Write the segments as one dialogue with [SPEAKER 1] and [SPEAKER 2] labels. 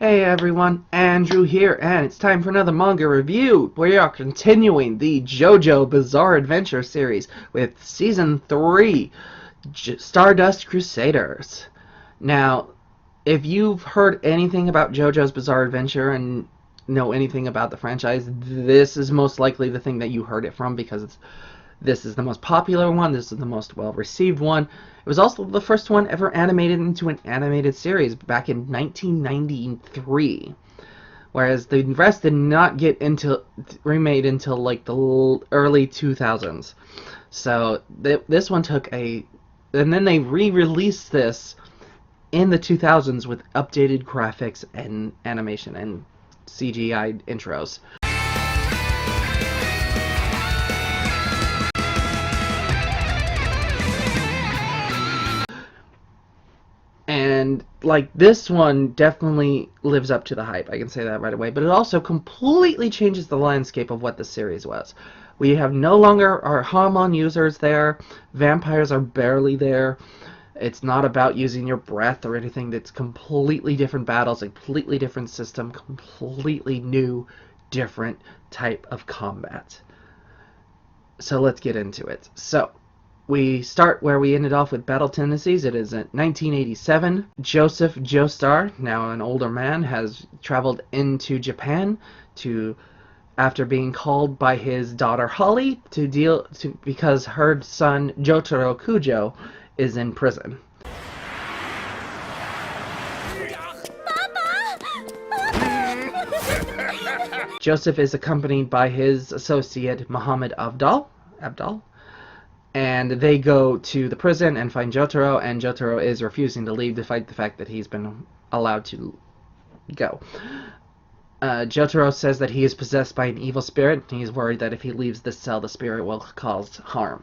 [SPEAKER 1] Hey everyone, Andrew here, and it's time for another manga review. We are continuing the JoJo Bizarre Adventure series with Season 3, Stardust Crusaders. Now, if you've heard anything about JoJo's Bizarre Adventure and know anything about the franchise, this is most likely the thing that you heard it from, because this is the most popular one, this is the most well-received one. It was also the first one ever animated into an animated series back in 1993. Whereas the rest did not get remade until like the early 2000s. So this one took and then they re-released this in the 2000s with updated graphics and animation and CGI intros. And like this one definitely lives up to the hype, I can say that right away, but it also completely changes the landscape of what the series was. We have no longer our hormone users there, vampires are barely there, it's not about using your breath or anything. That's completely different battles, a completely different system, completely new, different type of combat. So let's get into it. So we start where we ended off with Battle Tendencies. It is in 1987. Joseph Joestar, now an older man, has traveled into Japan after being called by his daughter Holly because her son Jotaro Kujo is in prison. Joseph is accompanied by his associate Muhammad Abdal, and they go to the prison and find Jotaro, and Jotaro is refusing to leave despite the fact that he's been allowed to go. Jotaro says that he is possessed by an evil spirit, and he's worried that if he leaves this cell, the spirit will cause harm.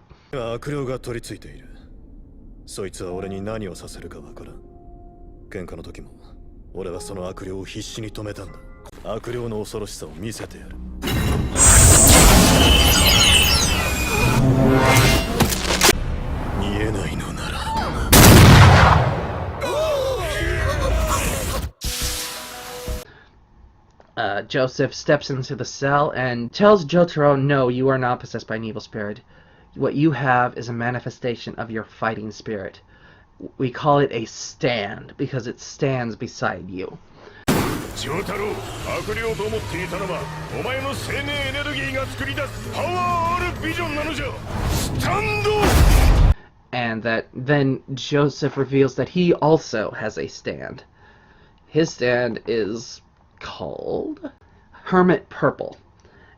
[SPEAKER 1] Joseph steps into the cell and tells Jotaro, no, you are not possessed by an evil spirit. What you have is a manifestation of your fighting spirit. We call it a stand, because it stands beside you.
[SPEAKER 2] Jotaro,
[SPEAKER 1] and then Joseph reveals that he also has a stand. His stand is called Hermit Purple,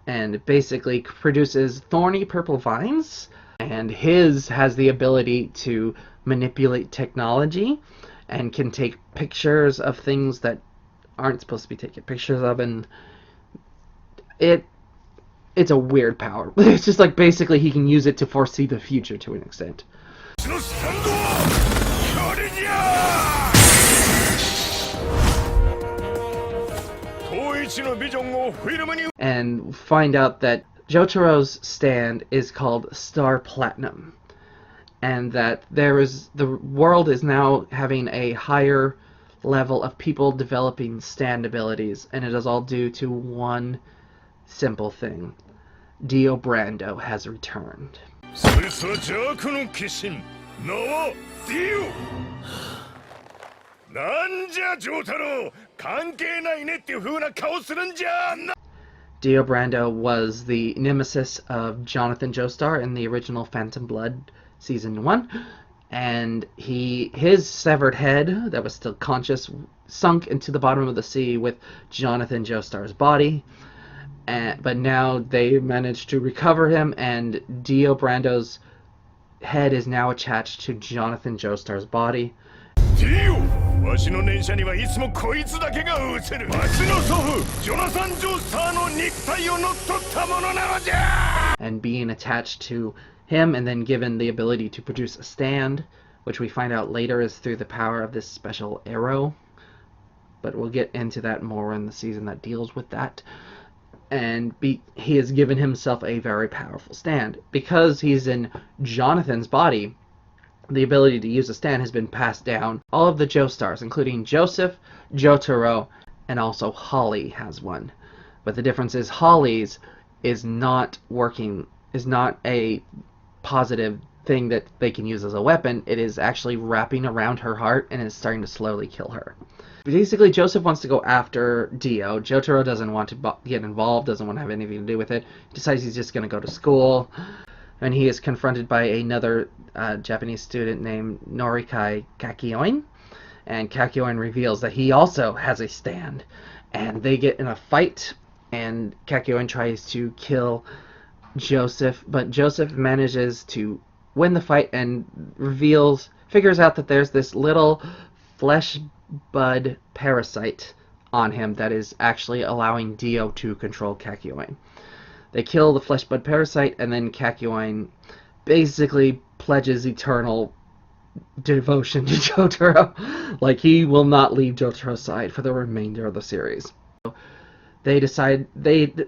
[SPEAKER 1] and it basically produces thorny purple vines, and his has the ability to manipulate technology and can take pictures of things that aren't supposed to be taken pictures of, and it's a weird power. It's just like basically he can use it to foresee the future to an extent. And find out that Jotaro's stand is called Star Platinum, and that the world is now having a higher level of people developing stand abilities, and it is all due to one simple thing: Dio Brando has returned. Dio Brando was the nemesis of Jonathan Joestar in the original Phantom Blood Season 1, and his severed head, that was still conscious, sunk into the bottom of the sea with Jonathan Joestar's body. But now they managed to recover him, and Dio Brando's head is now attached to Jonathan Joestar's body. And being attached to him, and then given the ability to produce a stand, which we find out later is through the power of this special arrow, but we'll get into that more in the season that deals with that. And he has given himself a very powerful stand. Because he's in Jonathan's body, the ability to use a stand has been passed down. All of the Joestars, including Joseph, Jotaro, and also Holly has one. But the difference is Holly's is not working, is not a positive thing that they can use as a weapon. It is actually wrapping around her heart and is starting to slowly kill her. Basically, Joseph wants to go after Dio. Jotaro doesn't want to get involved, doesn't want to have anything to do with it. He decides he's just going to go to school. And he is confronted by another Japanese student named Norikai Kakyoin. And Kakyoin reveals that he also has a stand. And they get in a fight, and Kakyoin tries to kill Joseph, but Joseph manages to win the fight and figures out that there's this little flesh bud parasite on him that is actually allowing Dio to control Kakyoin. They kill the flesh bud parasite, and then Kakyoin basically pledges eternal devotion to Jotaro. Like, he will not leave Jotaro's side for the remainder of the series. They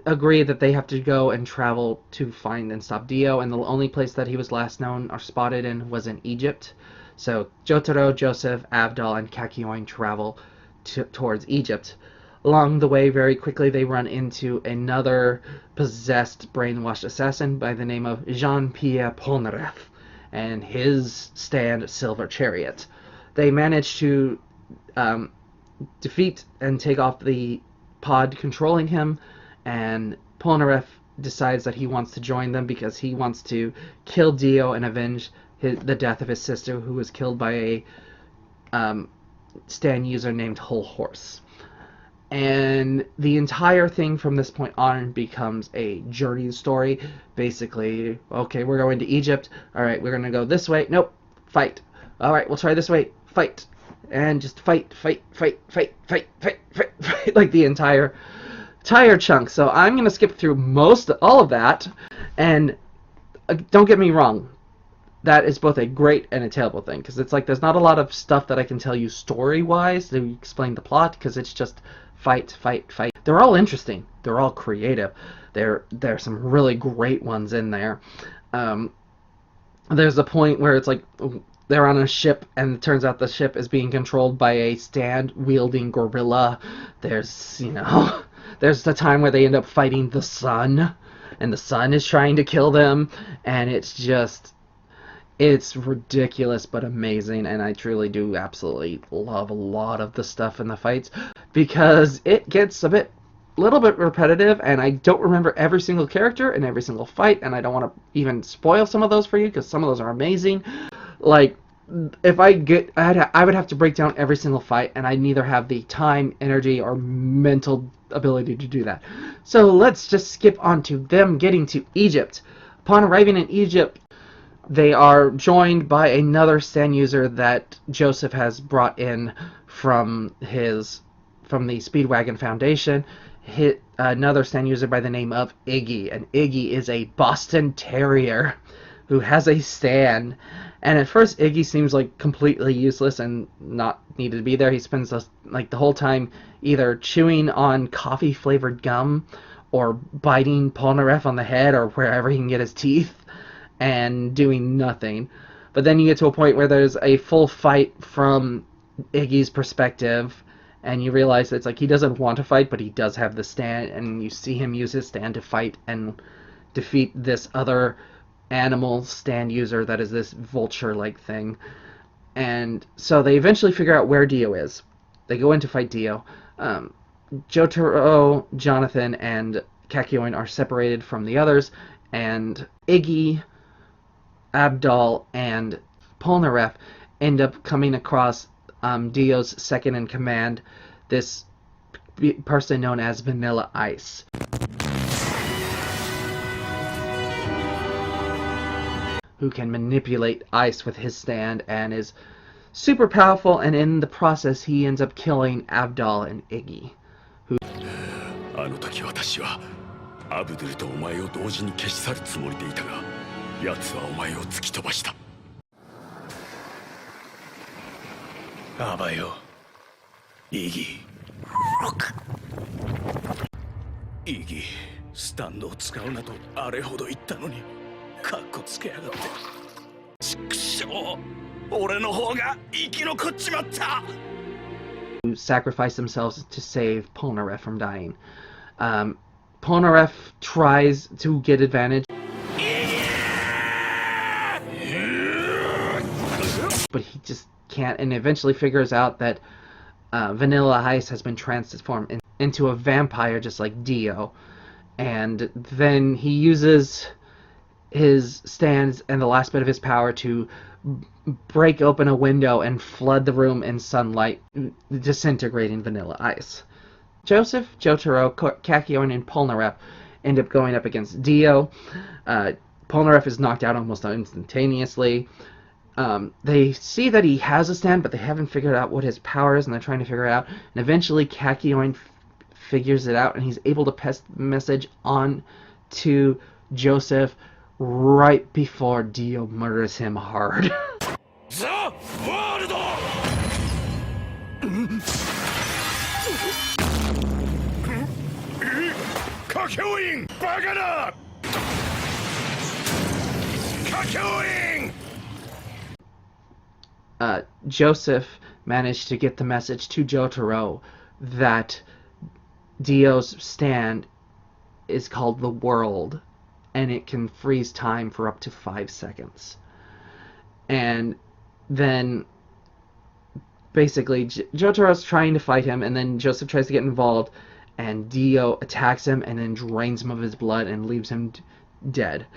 [SPEAKER 1] agree that they have to go and travel to find and stop Dio, and the only place that he was last known or spotted in was in Egypt. So Jotaro, Joseph, Abdal, and Kakyoin travel towards Egypt. Along the way, very quickly, they run into another possessed, brainwashed assassin by the name of Jean-Pierre Polnareff and his stand, Silver Chariot. They manage to defeat and take off the pod controlling him, and Polnareff decides that he wants to join them because he wants to kill Dio and avenge the death of his sister, who was killed by a stand user named Whole Horse. And the entire thing from this point on becomes a journey story. Basically, okay, we're going to Egypt. Alright, we're going to go this way. Nope. Fight. Alright, we'll try this way. Fight. And just fight. Like the entire chunk. So I'm going to skip through all of that. And don't get me wrong. That is both a great and a terrible thing. Because it's like there's not a lot of stuff that I can tell you story-wise to explain the plot. Because it's just fight. They're all interesting. They're all creative. There's some really great ones in there. There's a point where it's like they're on a ship, and it turns out the ship is being controlled by a stand-wielding gorilla. There's the time where they end up fighting the sun, and the sun is trying to kill them, and it's ridiculous but amazing, and I truly do absolutely love a lot of the stuff in the fights, because it gets a little bit repetitive, and I don't remember every single character and every single fight, and I don't want to even spoil some of those for you, because some of those are amazing. Like, if I would have to break down every single fight, and I neither have the time, energy, or mental ability to do that. So let's just skip on to them getting to Egypt. Upon arriving in Egypt, they are joined by another stand user that Joseph has brought in from the Speedwagon Foundation. Another stand user by the name of Iggy, and Iggy is a Boston Terrier who has a stand. And at first, Iggy seems like completely useless and not needed to be there. He spends the whole time either chewing on coffee-flavored gum or biting Polnareff on the head or wherever he can get his teeth and doing nothing. But then you get to a point where there's a full fight from Iggy's perspective, and you realize that it's like he doesn't want to fight, but he does have the stand, and you see him use his stand to fight and defeat this other animal stand user that is this vulture-like thing. And so they eventually figure out where Dio is. They go in to fight Dio. Jotaro, Jonathan, and Kakyoin are separated from the others, and Iggy, Abdal, and Polnareff end up coming across Dio's second-in-command, this person known as Vanilla Ice, who can manipulate ice with his stand and is super powerful, and in the process he ends up killing Abdal and Iggy.
[SPEAKER 2] あの時私はアブドゥルとお前を同時に消し去るつもりでいたが、奴はお前を突き飛ばした。あばよ、イギー、スタンドを使うなとあれほど言ったのに、カッコつけやがって。ちくしょう、俺の方が生き残っちまった。
[SPEAKER 1] sacrifice themselves to save Polnareff from dying. Polnareff tries to get advantage, but he just can't, and eventually figures out that Vanilla Ice has been transformed into a vampire just like Dio. And then he uses his stands and the last bit of his power to break open a window and flood the room in sunlight, disintegrating Vanilla Ice. Joseph, Jotaro, Kakyoin, and Polnareff end up going up against Dio. Polnareff is knocked out almost instantaneously. They see that he has a stand, but they haven't figured out what his power is, and they're trying to figure it out. And eventually Kakyoin figures it out, and he's able to pass the message on to Joseph right before Dio murders him hard.
[SPEAKER 2] The world! Kakyoin! Bagana! Kakyoin!
[SPEAKER 1] Joseph managed to get the message to Jotaro that Dio's stand is called the World, and it can freeze time for up to 5 seconds. And then basically Jotaro's trying to fight him, and then Joseph tries to get involved, and Dio attacks him and then drains him of his blood and leaves him dead.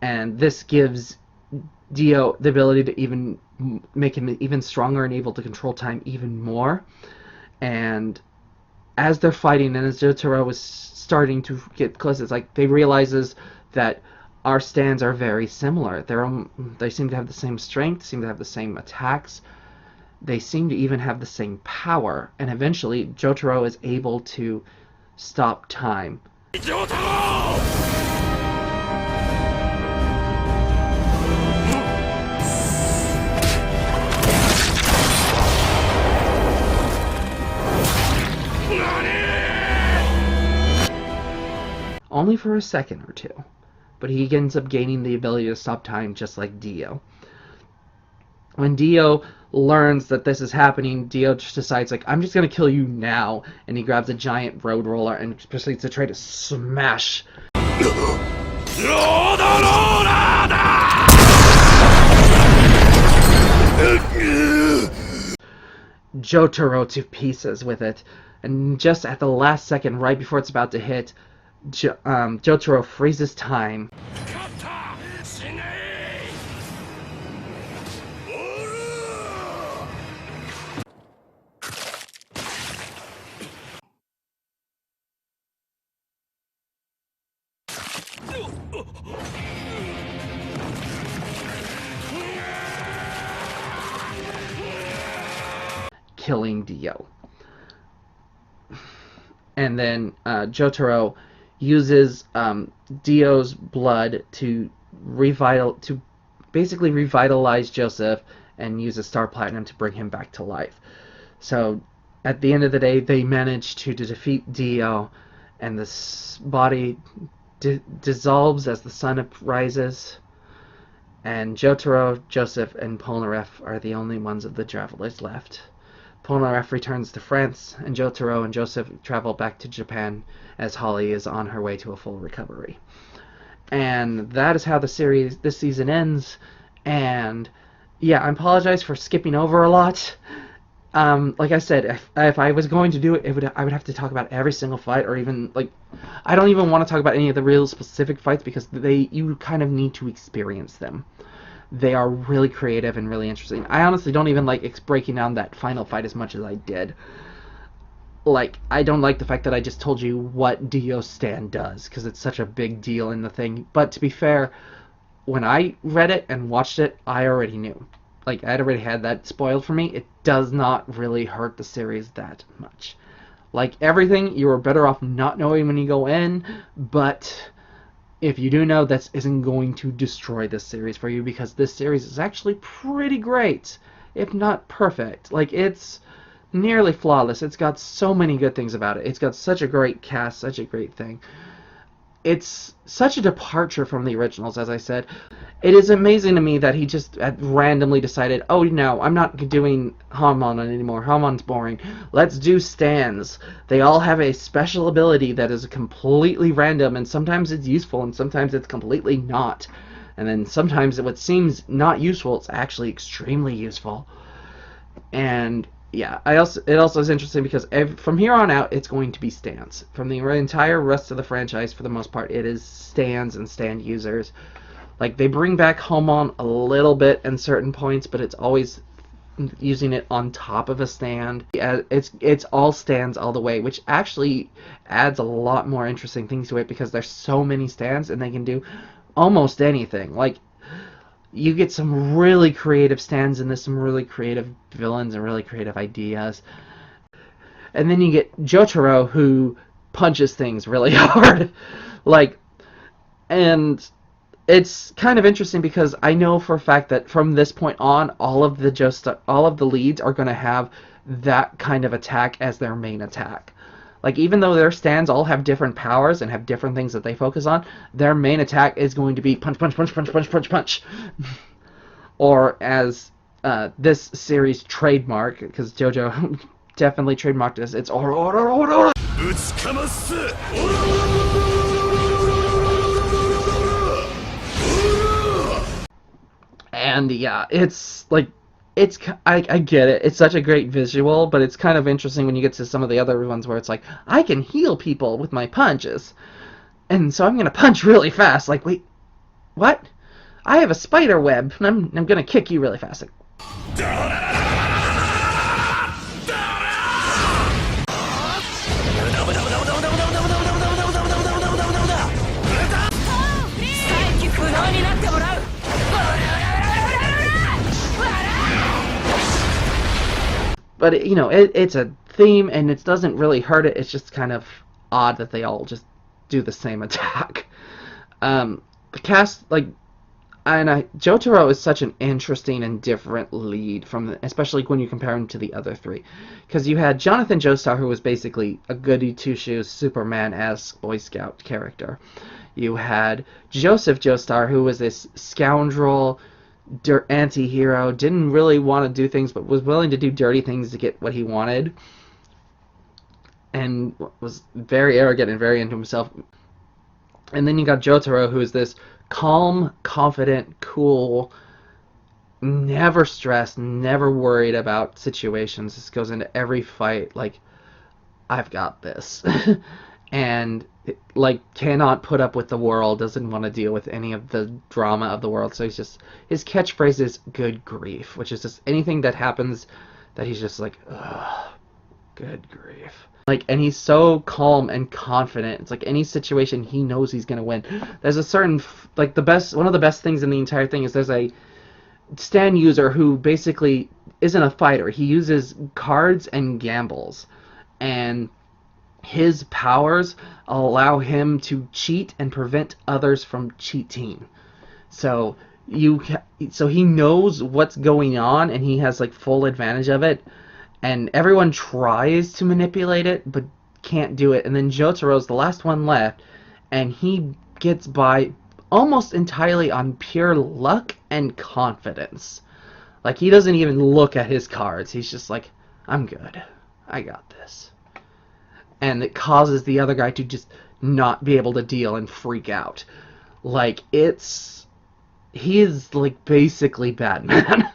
[SPEAKER 1] And this gives Dio the ability to even make him even stronger and able to control time even more. And as they're fighting, and as Jotaro was starting to get close, it's like they realizes that our stands are very similar. They seem to have the same strength, seem to have the same attacks. They seem to even have the same power. And eventually, Jotaro is able to stop time.
[SPEAKER 2] Jotaro!
[SPEAKER 1] Only for a second or two, but he ends up gaining the ability to stop time just like Dio. When Dio learns that this is happening, Dio just decides, like, I'm just gonna kill you now, and he grabs a giant road roller and proceeds to try to smash Jotaro to pieces with it. And just at the last second, right before it's about to hit, Jotaro freezes time. Killing Dio. And then Jotaro uses Dio's blood to basically revitalize Joseph and uses Star Platinum to bring him back to life. So at the end of the day, they manage to defeat Dio, and the body dissolves as the sun rises. And Jotaro, Joseph, and Polnareff are the only ones of the travelers left. Polnareff returns to France, and Jotaro and Joseph travel back to Japan as Holly is on her way to a full recovery. And that is how this season ends. And yeah, I apologize for skipping over a lot. Like I said, if I was going to do it, I would have to talk about every single fight, or even, like, I don't even want to talk about any of the real specific fights because you kind of need to experience them. They are really creative and really interesting. I honestly don't even like breaking down that final fight as much as I did. Like, I don't like the fact that I just told you what Dio's stand does, because it's such a big deal in the thing. But to be fair, when I read it and watched it, I already knew. Like, I'd already had that spoiled for me. It does not really hurt the series that much. Like everything, you are better off not knowing when you go in, but if you do know, that isn't going to destroy this series for you, because this series is actually pretty great, if not perfect. Like, it's nearly flawless. It's got so many good things about it. It's got such a great cast, such a great thing. it's such a departure from the originals, as I said. It is amazing to me that he just randomly decided, oh no, I'm not doing Hamon anymore. Hamon's boring. Let's do stands. They all have a special ability that is completely random, and sometimes it's useful, and sometimes it's completely not. And then sometimes what seems not useful, it's actually extremely useful. And yeah, it also is interesting because from here on out, it's going to be stands. From the entire rest of the franchise, for the most part, it is stands and stand users. Like, they bring back Homon a little bit in certain points, but it's always using it on top of a stand. Yeah, it's all stands all the way, which actually adds a lot more interesting things to it because there's so many stands and they can do almost anything. Like, you get some really creative stands in this, some really creative villains and really creative ideas. And then you get Jotaro, who punches things really hard. Like, and it's kind of interesting because I know for a fact that from this point on, all of the leads are going to have that kind of attack as their main attack. Like, even though their stands all have different powers and have different things that they focus on, their main attack is going to be punch, punch, punch, punch, punch, punch, punch. Or as this series trademark, because JoJo definitely trademarked this, it's ora, ora, ora, ora. And yeah, it's like, I get it. It's such a great visual, but it's kind of interesting when you get to some of the other ones where it's like, I can heal people with my punches. And so I'm going to punch really fast. Like, wait, what? I have a spider web, and I'm going to kick you really fast. Like, but it's a theme, and it doesn't really hurt it. It's just kind of odd that they all just do the same attack. The cast, Jotaro is such an interesting and different lead especially when you compare him to the other three, because you had Jonathan Joestar, who was basically a goody two shoes Superman-esque Boy Scout character. You had Joseph Joestar, who was this scoundrel anti-hero, didn't really want to do things, but was willing to do dirty things to get what he wanted, and was very arrogant and very into himself. And then you got Jotaro, who is this calm, confident, cool, never stressed, never worried about situations, just goes into every fight like, I've got this. And cannot put up with the world, doesn't want to deal with any of the drama of the world. So his catchphrase is good grief, which is just anything that happens that he's just like, ugh, good grief. And he's so calm and confident. It's like any situation he knows he's gonna win. There's a certain one of the best things in the entire thing is there's a stand user who basically isn't a fighter. He uses cards and gambles, and his powers allow him to cheat and prevent others from cheating. So he knows what's going on, and he has full advantage of it. And everyone tries to manipulate it, but can't do it. And then Jotaro's the last one left, and he gets by almost entirely on pure luck and confidence. He doesn't even look at his cards. He's just like, I'm good. I got this. And it causes the other guy to just not be able to deal and freak out. He is basically Batman.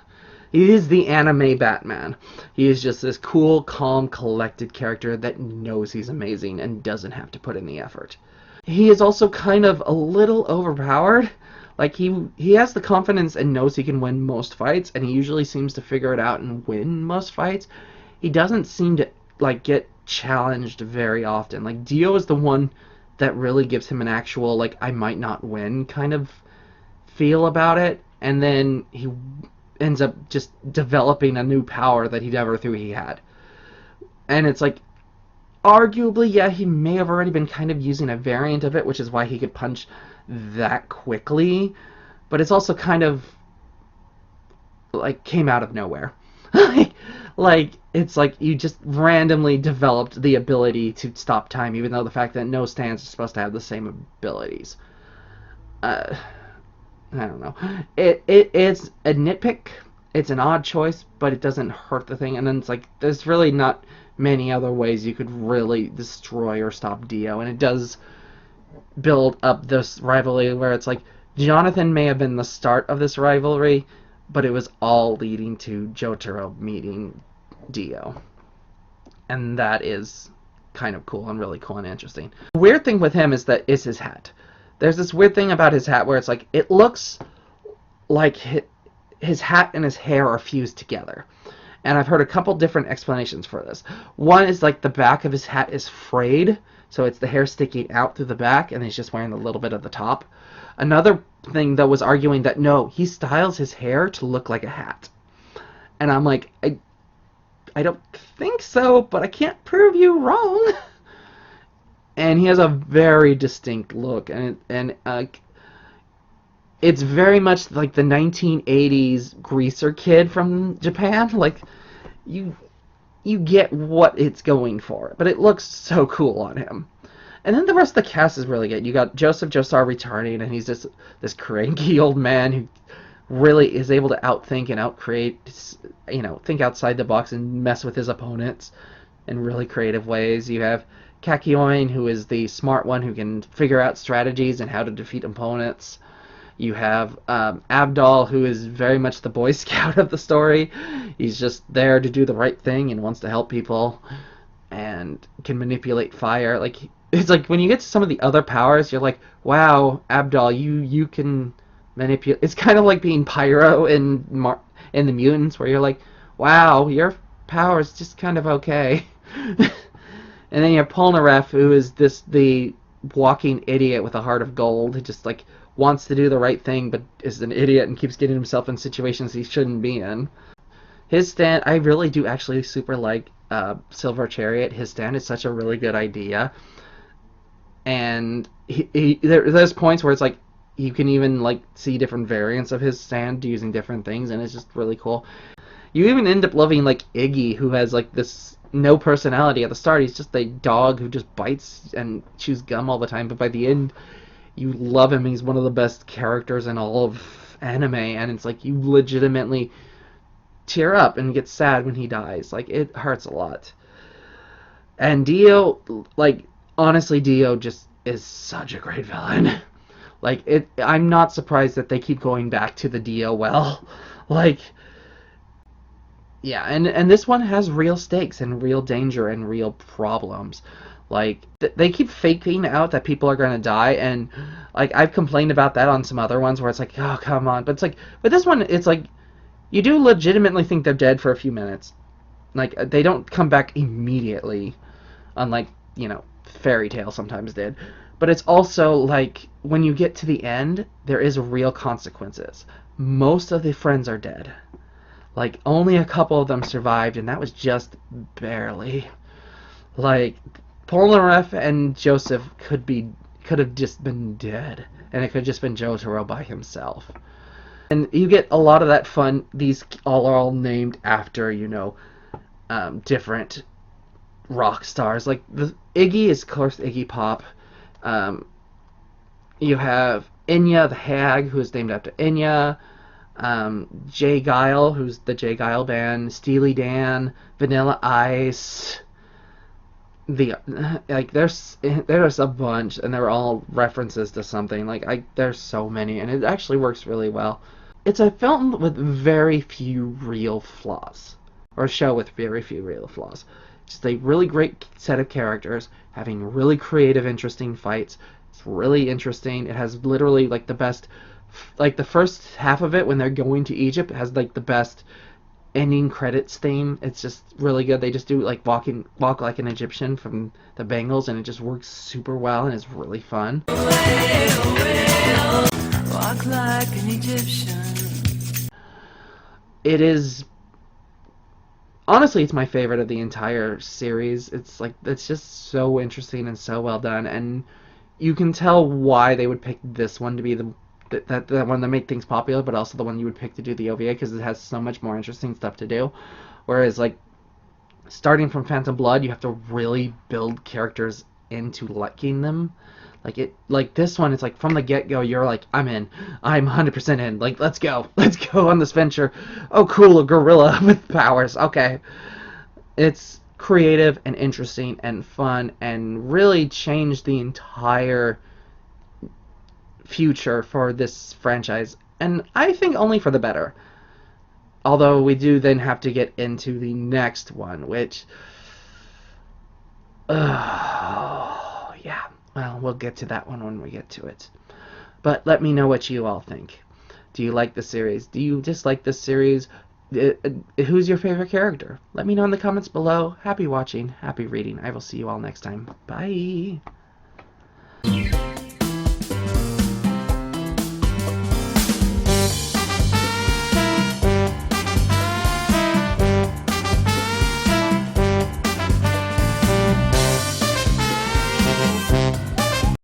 [SPEAKER 1] He is the anime Batman. He is just this cool, calm, collected character that knows he's amazing and doesn't have to put in the effort. He is also kind of a little overpowered. He has the confidence and knows he can win most fights, and he usually seems to figure it out and win most fights. He doesn't seem to get challenged very often. Dio is the one that really gives him an actual I might not win kind of feel about it, and then he ends up just developing a new power that he never thought he had. And it's arguably, yeah, he may have already been kind of using a variant of it, which is why he could punch that quickly, but it's also kind of came out of nowhere. Like, it's like you just randomly developed the ability to stop time, even though the fact that no stands are supposed to have the same abilities. I don't know. It's a nitpick. It's an odd choice, but it doesn't hurt the thing. And then it's like, there's really not many other ways you could really destroy or stop Dio, and it does build up this rivalry where it's like Jonathan may have been the start of this rivalry, but it was all leading to Jotaro meeting Dio. And that is kind of cool and really cool and interesting. The weird thing with him is his hat. There's this weird thing about his hat where it's like, it looks like his hat and his hair are fused together. And I've heard a couple different explanations for this. One is like the back of his hat is frayed, so it's the hair sticking out through the back, and he's just wearing a little bit of the top. Another thing, though, was arguing that no, he styles his hair to look like a hat. And I'm like, I don't think so, but I can't prove you wrong. And he has a very distinct look, and it's very much like the 1980s greaser kid from Japan. Like, you get what it's going for, but it looks so cool on him. And then the rest of the cast is really good. You got Joseph Jotaro returning, and he's just this cranky old man who really is able to outthink and outcreate, think outside the box and mess with his opponents in really creative ways. You have Kakyoin, who is the smart one who can figure out strategies and how to defeat opponents. You have Abdal, who is very much the Boy Scout of the story. He's just there to do the right thing and wants to help people and can manipulate fire. Like, it's like when you get to some of the other powers, you're like, wow, Abdal, you can manipulate. It's kind of like being Pyro in the Mutants, where you're like, wow, your power is just kind of okay. And then you have Polnareff, who is the walking idiot with a heart of gold, who just like wants to do the right thing but is an idiot and keeps getting himself in situations he shouldn't be in. His stand, I really do actually super like Silver Chariot. His stand is such a really good idea. And there's points where it's like you can even like see different variants of his stand using different things, and it's just really cool. You even end up loving like Iggy, who has like this no personality at the start. He's just a dog who just bites and chews gum all the time, but by the end you love him. He's one of the best characters in all of anime, and it's like you legitimately tear up and get sad when he dies. Like, it hurts a lot. And Dio, like, honestly, Dio just is such a great villain. Like, I'm not surprised that they keep going back to the Dio well. Like, yeah, and this one has real stakes and real danger and real problems. Like, they keep faking out that people are going to die, and, like, I've complained about that on some other ones where it's like, oh, come on. But it's like, with this one, it's like, you do legitimately think they're dead for a few minutes. Like, they don't come back immediately, unlike, Fairy Tail sometimes did. But it's also, like, when you get to the end, there is real consequences. Most of the friends are dead. Like, only a couple of them survived, and that was just barely. Like, Polnareff and Joseph could have just been dead, and it could have just been Jotaro by himself. And you get a lot of that fun. These are all named after, different rock stars. Like, Iggy is, of course, Iggy Pop. You have Enya the Hag, who is named after Enya. Jay Guile, who's the Jay Guile Band. Steely Dan, Vanilla Ice. There's a bunch, and they're all references to something. There's so many, and it actually works really well. It's a film with very few real flaws, or a show with very few real flaws. Just a really great set of characters, having really creative, interesting fights. It's really interesting. It has literally the best, the first half of it when they're going to Egypt has the best ending credits theme. It's just really good. They just do walk like an Egyptian from the Bengals, and it just works super well, and it's really fun. Walk like an Egyptian. It is, honestly, it's my favorite of the entire series. It's just so interesting and so well done, and you can tell why they would pick this one to be the one that made things popular, but also the one you would pick to do the OVA, because it has so much more interesting stuff to do. Whereas starting from Phantom Blood, you have to really build characters into liking them. Like this one, it's like from the get-go, you're like, I'm in. I'm 100% in. Like, let's go. Let's go on this venture. Oh, cool, a gorilla with powers. Okay. It's creative and interesting and fun and really changed the entire future for this franchise. And I think only for the better. Although we do then have to get into the next one, which... yeah. Well, we'll get to that one when we get to it. But let me know what you all think. Do you like the series? Do you dislike this series? Who's your favorite character? Let me know in the comments below. Happy watching. Happy reading. I will see you all next time. Bye.